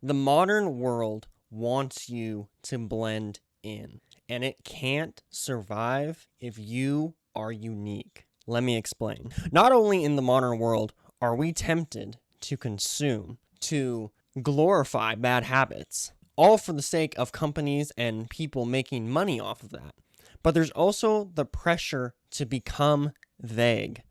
The modern world wants you to blend in, and it can't survive if you are unique. Let me explain. Not only in the modern world are we tempted to consume, to glorify bad habits, all for the sake of companies and people making money off of that, but there's also the pressure to become vague,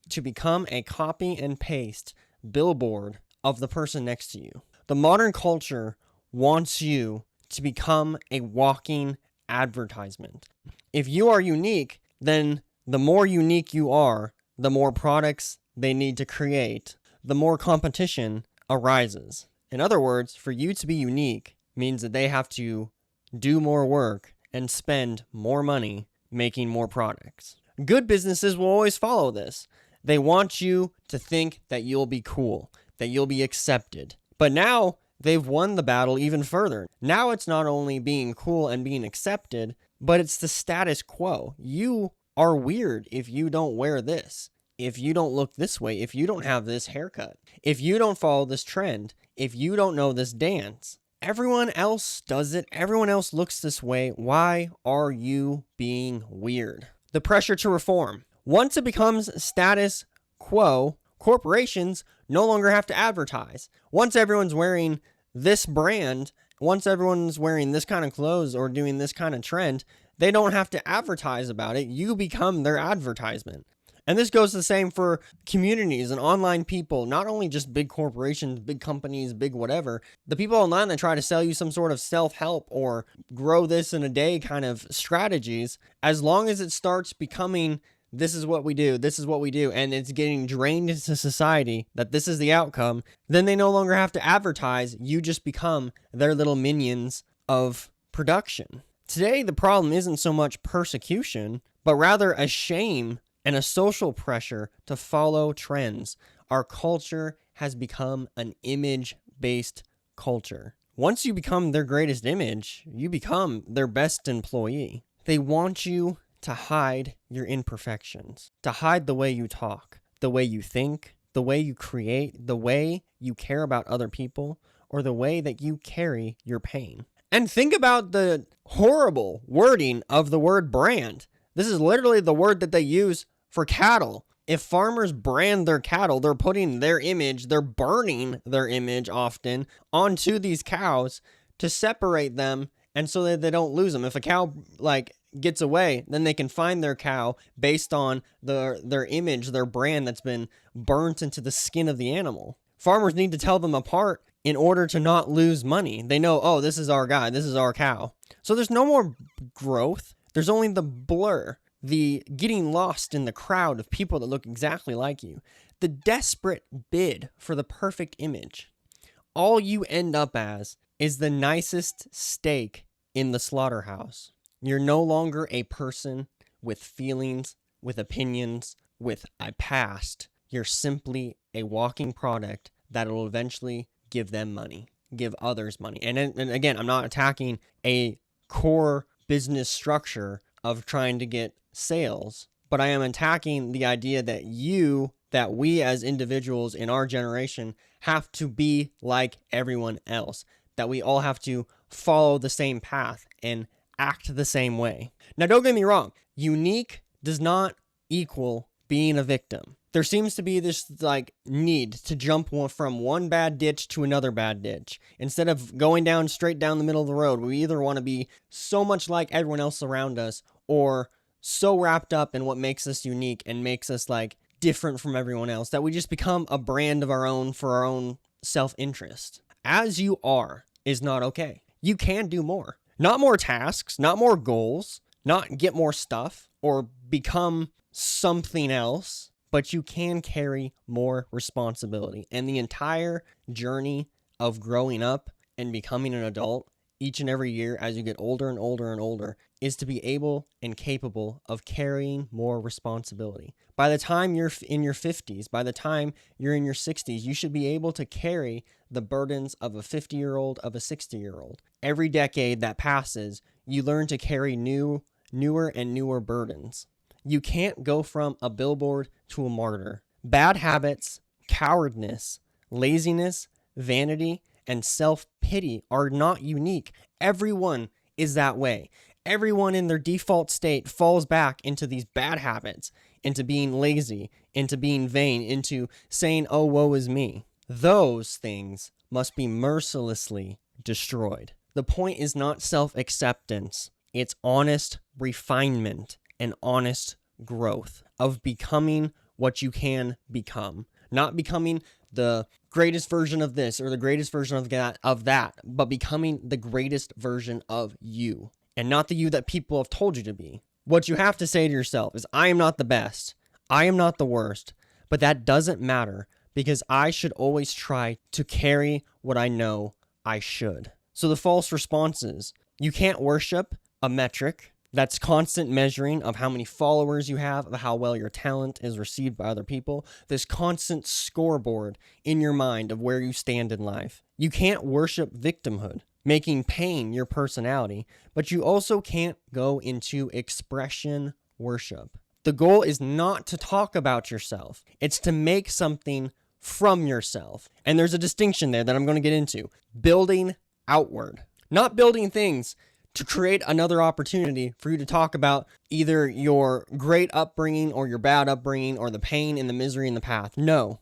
to become a copy and paste billboard of the person next to you. The modern culture wants you to become a walking advertisement. If you are unique, then the more unique you are, the more products they need to create, the more competition arises. In other words, for you to be unique means that they have to do more work and spend more money making more products. Good businesses will always follow this. They want you to think that you'll be cool, that you'll be accepted. But now they've won the battle even further. Now it's not only being cool and being accepted, but it's the status quo. You are weird if you don't wear this, if you don't look this way, if you don't have this haircut, if you don't follow this trend, if you don't know this dance. Everyone else does it. Everyone else looks this way. Why are you being weird? The pressure to reform. Once it becomes status quo, corporations no longer have to advertise. Once everyone's wearing this brand, once everyone's wearing this kind of clothes or doing this kind of trend, they don't have to advertise about it. You become their advertisement. And this goes the same for communities and online people, not only just big corporations, big companies, big whatever. The people online that try to sell you some sort of self-help or grow this in a day kind of strategies, as long as it starts becoming this is what we do, and it's getting drained into society that this is the outcome, then they no longer have to advertise. You just become their little minions of production. Today, the problem isn't so much persecution, but rather a shame and a social pressure to follow trends. Our culture has become an image-based culture. Once you become their greatest image, you become their best employee. They want you to hide your imperfections, to hide the way you talk, the way you think, the way you create, the way you care about other people, or the way that you carry your pain. And think about the horrible wording of the word brand. This is literally the word that they use for cattle. If farmers brand their cattle, they're putting their image, they're burning their image often onto these cows to separate them and so that they don't lose them. If a cow gets away, then they can find their cow based on their image, their brand that's been burnt into the skin of the animal. Farmers need to tell them apart in order to not lose money. They know, oh, this is our guy, this is our cow. So there's no more growth. There's only the blur, the getting lost in the crowd of people that look exactly like you, the desperate bid for the perfect image. All you end up as is the nicest steak in the slaughterhouse. You're no longer a person with feelings, with opinions, with a past. You're simply a walking product that will eventually give them money, give others money. And again, I'm not attacking a core business structure of trying to get sales, but I am attacking the idea that we as individuals in our generation have to be like everyone else, that we all have to follow the same path and act the same way. Now, don't get me wrong. Unique does not equal being a victim. There seems to be this need to jump from one bad ditch to another bad ditch. Instead of going down straight down the middle of the road, we either want to be so much like everyone else around us or so wrapped up in what makes us unique and makes us different from everyone else that we just become a brand of our own for our own self-interest. As you are is not okay. You can do more. Not more tasks, not more goals, not get more stuff or become something else, but you can carry more responsibility. And the entire journey of growing up and becoming an adult each and every year as you get older and older and older is to be able and capable of carrying more responsibility. By the time you're in your 50s, by the time you're in your 60s, you should be able to carry the burdens of a 50-year-old, of a 60-year-old. Every decade that passes, you learn to carry newer and newer burdens. You can't go from a billboard to a martyr. Bad habits, cowardness, laziness, vanity, and self-pity pity are not unique. Everyone is that way. Everyone in their default state falls back into these bad habits, into being lazy, into being vain, into saying, oh, woe is me. Those things must be mercilessly destroyed. The point is not self-acceptance. It's honest refinement and honest growth of becoming what you can become. Not becoming the greatest version of this or the greatest version of that, but becoming the greatest version of you, and not the you that people have told you to be. What you have to say to yourself is, I am not the best. I am not the worst. But that doesn't matter, because I should always try to carry what I know I should. So the false response is, you can't worship a metric that's constant measuring of how many followers you have, of how well your talent is received by other people, this constant scoreboard in your mind of where you stand in life. You can't worship victimhood, making pain your personality, but you also can't go into expression worship. The goal is not to talk about yourself. It's to make something from yourself. And there's a distinction there that I'm going to get into. Building outward, not building things to create another opportunity for you to talk about either your great upbringing or your bad upbringing or the pain and the misery in the past. No.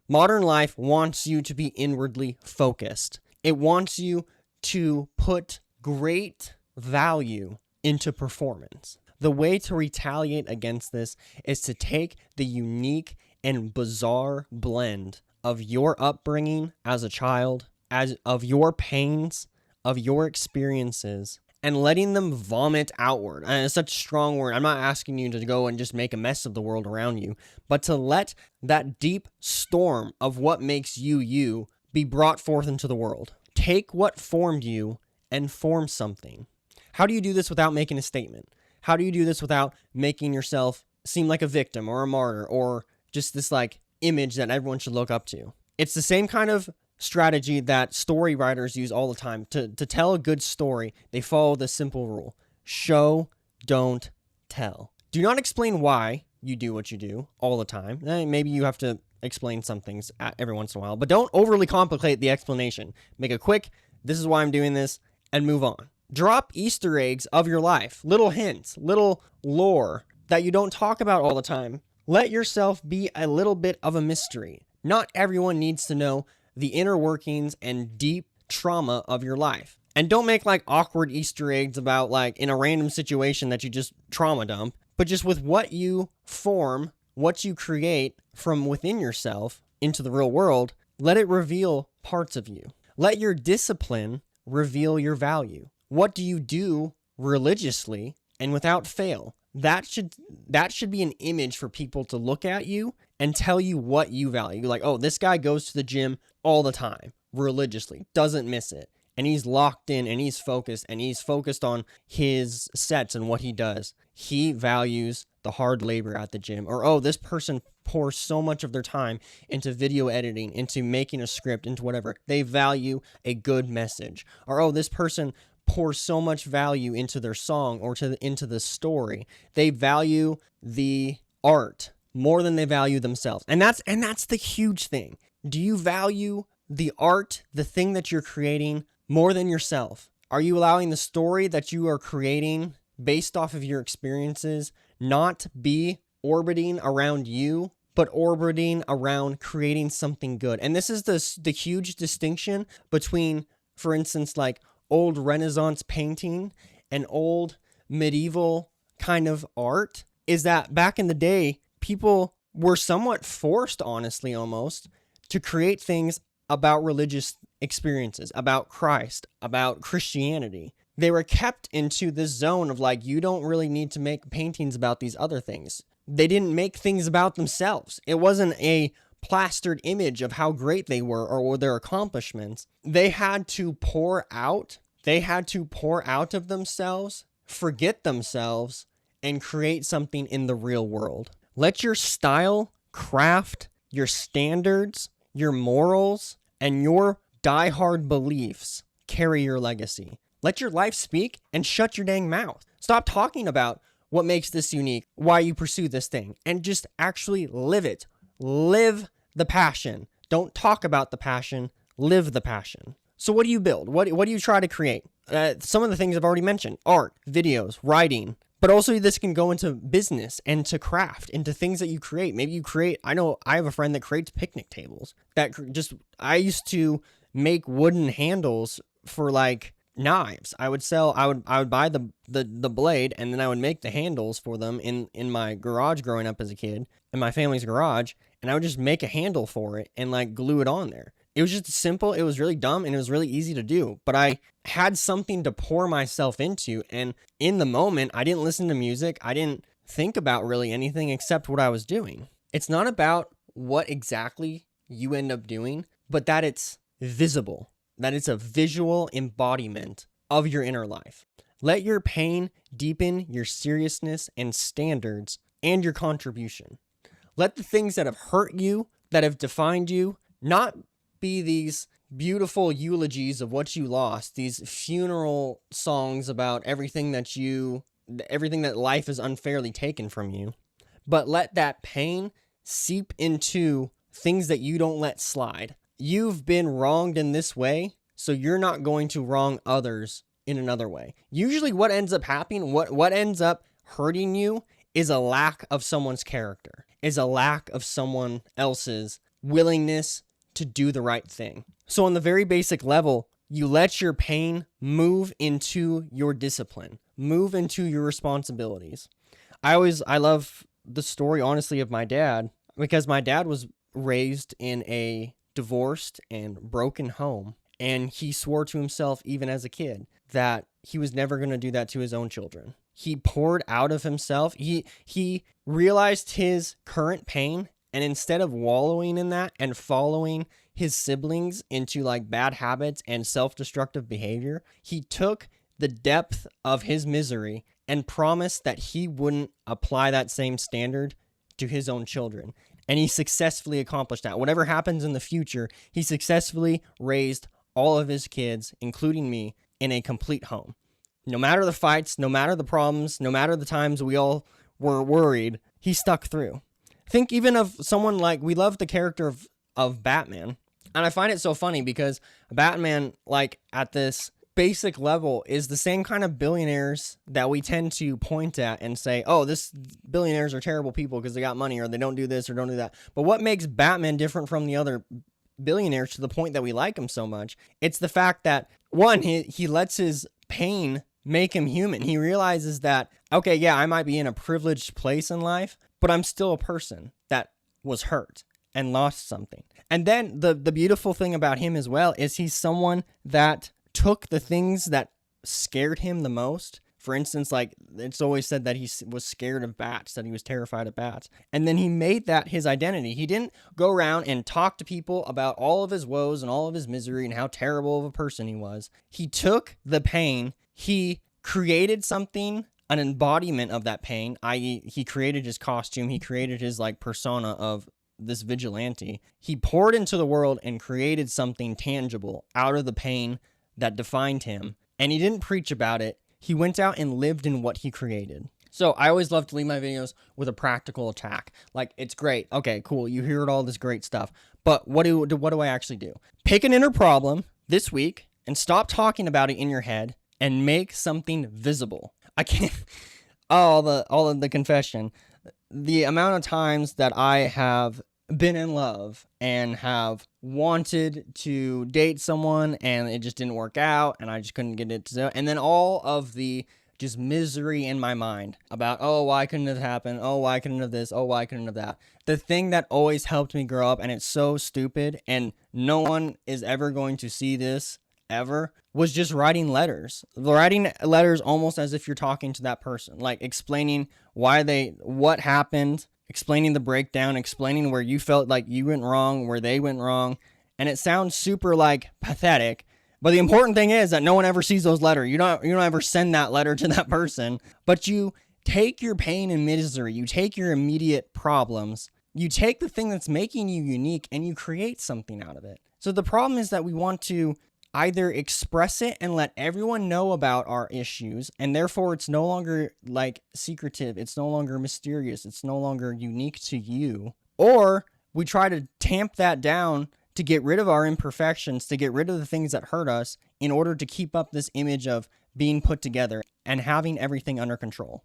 Modern life wants you to be inwardly focused. It wants you to put great value into performance. The way to retaliate against this is to take the unique and bizarre blend of your upbringing as a child, of your pains, of your experiences, and letting them vomit outward. And it's such a strong word. I'm not asking you to go and just make a mess of the world around you, but to let that deep storm of what makes you you be brought forth into the world. Take what formed you and form something. How do you do this without making a statement? How do you do this without making yourself seem like a victim or a martyr or just this like image that everyone should look up to? It's the same kind of strategy that story writers use all the time. To tell a good story, they follow this simple rule. Show, don't tell. Do not explain why you do what you do all the time. Maybe you have to explain some things every once in a while, but don't overly complicate the explanation. Make it quick, this is why I'm doing this, and move on. Drop Easter eggs of your life, little hints, little lore that you don't talk about all the time. Let yourself be a little bit of a mystery. Not everyone needs to know the inner workings and deep trauma of your life. And don't make like awkward Easter eggs about like in a random situation that you just trauma dump, but just with what you form, what you create from within yourself into the real world, let it reveal parts of you. Let your discipline reveal your value. What do you do religiously and without fail? That should be an image for people to look at you and tell you what you value. Like, oh, this guy goes to the gym all the time, religiously, doesn't miss it. And he's locked in and he's focused on his sets and what he does. He values the hard labor at the gym. Or, oh, this person pours so much of their time into video editing, into making a script, into whatever. They value a good message. Or, oh, this person pours so much value into their song or into the story. They value the art more than they value themselves. And that's the huge thing. Do you value the art, the thing that you're creating, more than yourself? Are you allowing the story that you are creating based off of your experiences not be orbiting around you, but orbiting around creating something good? And this is the huge distinction between, for instance, like old Renaissance painting and old medieval kind of art, is that back in the day, people were somewhat forced, honestly, almost, to create things about religious experiences, about Christ, about Christianity. They were kept into this zone of like, you don't really need to make paintings about these other things. They didn't make things about themselves. It wasn't a plastered image of how great they were or their accomplishments. They had to pour out. They had to pour out of themselves, forget themselves, and create something in the real world. Let your style, craft, your standards, your morals, and your diehard beliefs carry your legacy. Let your life speak and shut your dang mouth. Stop talking about what makes this unique, why you pursue this thing, and just actually live it. Live the passion. Don't talk about the passion, live the passion. So what do you build? What do you try to create? Some of the things I've already mentioned: art, videos, writing. But also this can go into business and to craft, into things that you create. Maybe you create, I know I have a friend that creates picnic tables I used to make wooden handles for like knives. I would buy the blade, and then I would make the handles for them in my garage growing up as a kid, in my family's garage, and I would just make a handle for it and like glue it on there. It was just simple. It was really dumb, and it was really easy to do, but I had something to pour myself into. And in the moment, I didn't listen to music. I didn't think about really anything except what I was doing. It's not about what exactly you end up doing, but that it's visible, that it's a visual embodiment of your inner life. Let your pain deepen your seriousness and standards and your contribution. Let the things that have hurt you, that have defined you, not be these beautiful eulogies of what you lost, these funeral songs about everything that life is unfairly taken from you, but let that pain seep into things that you don't let slide. You've been wronged in this way, so you're not going to wrong others in another way. Usually what ends up happening, what ends up hurting you is a lack of someone's character, is a lack of someone else's willingness to do the right thing. So on the very basic level, you let your pain move into your discipline, move into your responsibilities. I love the story, honestly, of my dad, because my dad was raised in a divorced and broken home, and he swore to himself, even as a kid, that he was never going to do that to his own children. He poured out of himself. He realized his current pain, and instead of wallowing in that and following his siblings into like bad habits and self-destructive behavior, he took the depth of his misery and promised that he wouldn't apply that same standard to his own children. And he successfully accomplished that. Whatever happens in the future, he successfully raised all of his kids, including me, in a complete home. No matter the fights, no matter the problems, no matter the times we all were worried, he stuck through. Think even of someone like, we love the character of Batman. And I find it so funny because Batman, like at this basic level, is the same kind of billionaires that we tend to point at and say, oh, this billionaires are terrible people because they got money, or they don't do this or don't do that. But what makes Batman different from the other billionaires to the point that we like him so much? It's the fact that, one, he lets his pain make him human. He realizes that, okay, yeah, I might be in a privileged place in life, but I'm still a person that was hurt and lost something. And then the beautiful thing about him as well is he's someone that took the things that scared him the most. For instance, like it's always said that he was scared of bats, that he was terrified of bats. And then he made that his identity. He didn't go around and talk to people about all of his woes and all of his misery and how terrible of a person he was. He took the pain, he created something, an embodiment of that pain, i.e. he created his costume, he created his like persona of this vigilante. He poured into the world and created something tangible out of the pain that defined him. And he didn't preach about it. He went out and lived in what he created. So I always love to leave my videos with a practical attack. Like, it's great. Okay, cool. You heard all this great stuff. But what do I actually do? Pick an inner problem this week and stop talking about it in your head and make something visible. I can't... all of the confession. The amount of times that I have been in love and have wanted to date someone and it just didn't work out and I just couldn't get it to, and then all of the just misery in my mind about, oh, why couldn't it happen? Oh, why couldn't have this? Oh, why couldn't have that? The thing that always helped me grow up, and it's so stupid and no one is ever going to see this ever, was just writing letters almost as if you're talking to that person, like explaining what happened, explaining the breakdown, explaining where you felt like you went wrong, where they went wrong. And it sounds super like pathetic, but the important thing is that no one ever sees those letters. You don't ever send that letter to that person, but you take your pain and misery, you take your immediate problems, you take the thing that's making you unique and you create something out of it. So the problem is that we want to either express it and let everyone know about our issues, and therefore it's no longer like secretive, it's no longer mysterious, it's no longer unique to you, or we try to tamp that down to get rid of our imperfections, to get rid of the things that hurt us in order to keep up this image of being put together and having everything under control.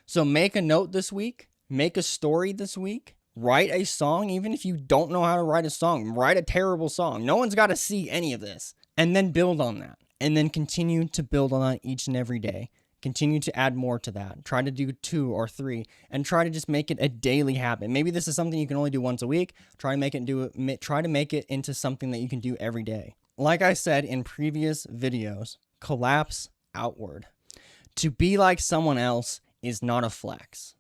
So make a note this week, make a story this week, write a song. Even if you don't know how to write a song, write a terrible song. No one's got to see any of this. And then build on that. And then continue to build on that each and every day. Continue to add more to that. Try to do 2 or 3 and try to just make it a daily habit. Maybe this is something you can only do once a week. Try to make it into something that you can do every day. Like I said in previous videos, collapse outward. To be like someone else is not a flex.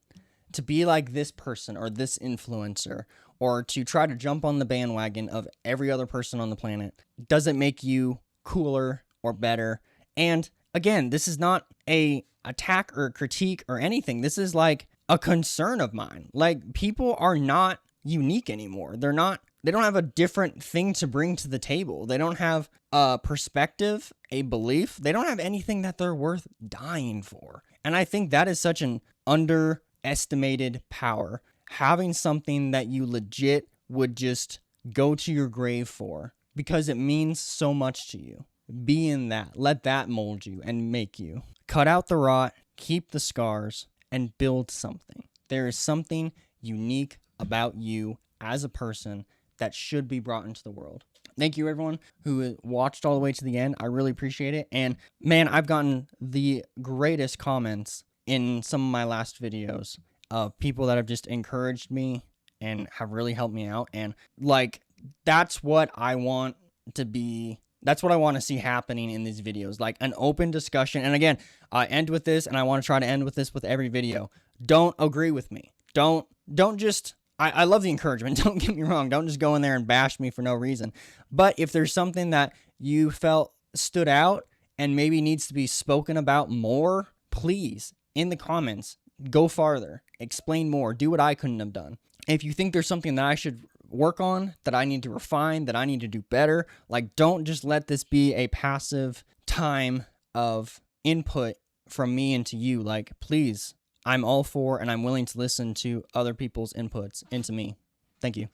To be like this person or this influencer, or to try to jump on the bandwagon of every other person on the planet, doesn't make you cooler or better. And again, this is not a attack or critique or anything. This is like a concern of mine. Like, people are not unique anymore. They don't have a different thing to bring to the table. They don't have a perspective, a belief. They don't have anything that they're worth dying for. And I think that is such an underestimated power. Having something that you legit would just go to your grave for, because it means so much to you. Be in that. Let that mold you and make you. Cut out the rot, keep the scars, and build something. There is something unique about you as a person that should be brought into the world. Thank you, everyone who watched all the way to the end. I really appreciate it. And man, I've gotten the greatest comments in some of my last videos of people that have just encouraged me and have really helped me out. And like, that's what I want to be. That's what I want to see happening in these videos, like an open discussion. And again, I end with this, and I want to try to end with this with every video. Don't agree with me. Don't just, I love the encouragement. Don't get me wrong. Don't just go in there and bash me for no reason. But if there's something that you felt stood out and maybe needs to be spoken about more, please, in the comments, go farther, explain more, do what I couldn't have done. If you think there's something that I should work on, that I need to refine, that I need to do better, like, don't just let this be a passive time of input from me into you. Like, please, I'm all for and I'm willing to listen to other people's inputs into me. Thank you.